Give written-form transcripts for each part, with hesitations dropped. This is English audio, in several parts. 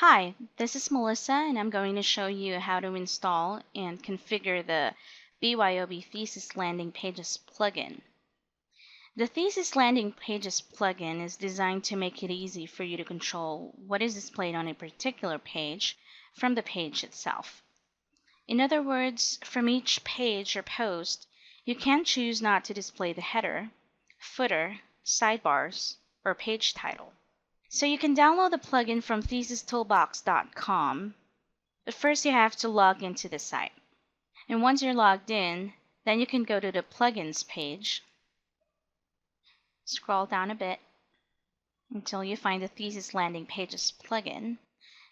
Hi, this is Melissa, and I'm going to show you how to install and configure the BYOB Thesis Landing Pages plugin. The Thesis Landing Pages plugin is designed to make it easy for you to control what is displayed on a particular page from the page itself. In other words, from each page or post, you can choose not to display the header, footer, sidebars, or page title. So you can download the plugin from thesistoolbox.com, but first you have to log into the site. And once you're logged in, then you can go to the plugins page, scroll down a bit until you find the Thesis Landing Pages plugin,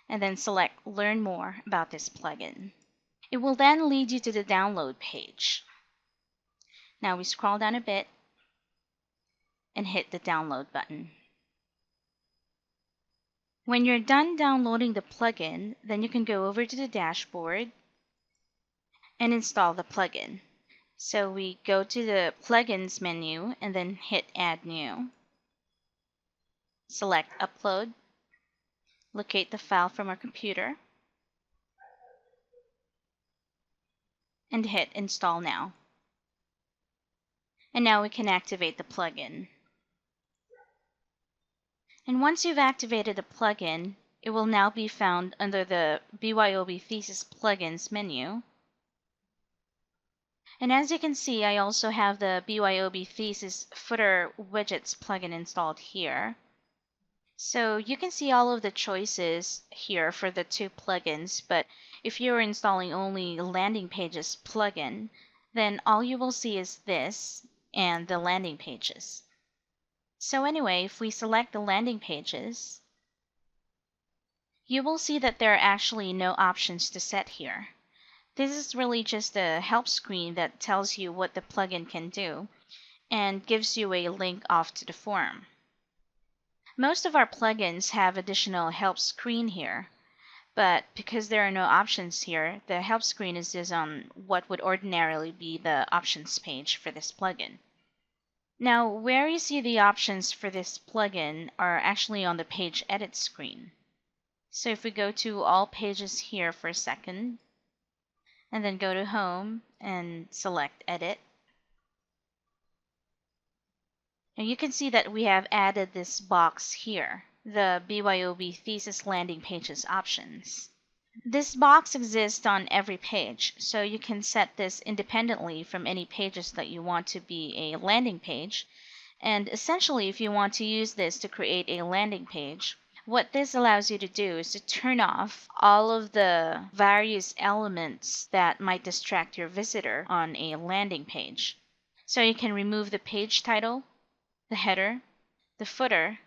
and then select Learn More about this plugin. It will then lead you to the download page. Now we scroll down a bit and hit the download button. When you're done downloading the plugin, then you can go over to the dashboard and install the plugin. So we go to the plugins menu and then hit Add New. Select Upload. Locate the file from our computer and hit Install Now. And now we can activate the plugin. And once you've activated the plugin, it will now be found under the BYOB Thesis Plugins menu. And as you can see, I also have the BYOB Thesis Footer Widgets plugin installed here. So you can see all of the choices here for the two plugins, but if you're installing only Landing Pages plugin, then all you will see is this and the landing pages. So anyway, if we select the landing pages, you will see that there are actually no options to set here. This is really just a help screen that tells you what the plugin can do and gives you a link off to the forum. Most of our plugins have additional help screen here, but because there are no options here, the help screen is just on what would ordinarily be the options page for this plugin. Now, where you see the options for this plugin are actually on the page edit screen. So if we go to all pages here for a second, and then go to Home and select Edit, and you can see that we have added this box here, the BYOB Thesis Landing Pages options. This box exists on every page, so you can set this independently from any pages that you want to be a landing page. And essentially, if you want to use this to create a landing page, what this allows you to do is to turn off all of the various elements that might distract your visitor on a landing page. So you can remove the page title, the header, the footer,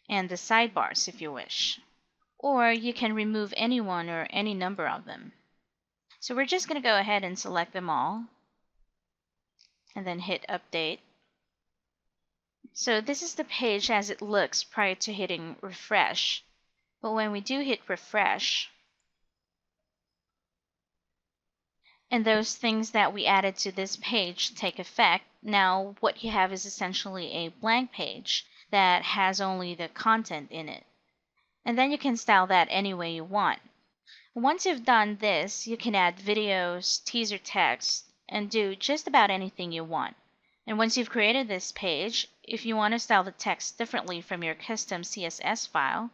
and the sidebars if you wish. Or you can remove any one or any number of them. So we're just going to go ahead and select them all and then hit Update. So this is the page as it looks prior to hitting refresh. But when we do hit refresh, and those things that we added to this page take effect, now what you have is essentially a blank page that has only the content in it. And then you can style that any way you want. Once you've done this, you can add videos, teaser text, and do just about anything you want. And once you've created this page, if you want to style the text differently from your custom CSS file,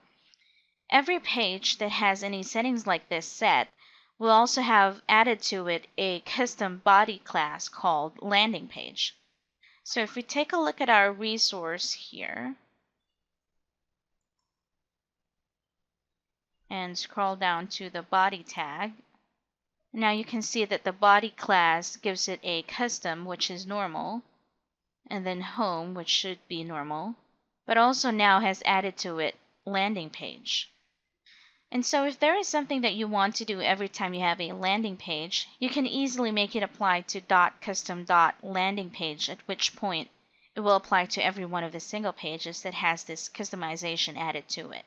every page that has any settings like this set will also have added to it a custom body class called landing page. So if we take a look at our resource here, and scroll down to the body tag. Now you can see that the body class gives it a custom, which is normal, and then home, which should be normal, but also now has added to it landing page. And so if there is something that you want to do every time you have a landing page, you can easily make it apply to .custom.landing page, at which point it will apply to every one of the single pages that has this customization added to it.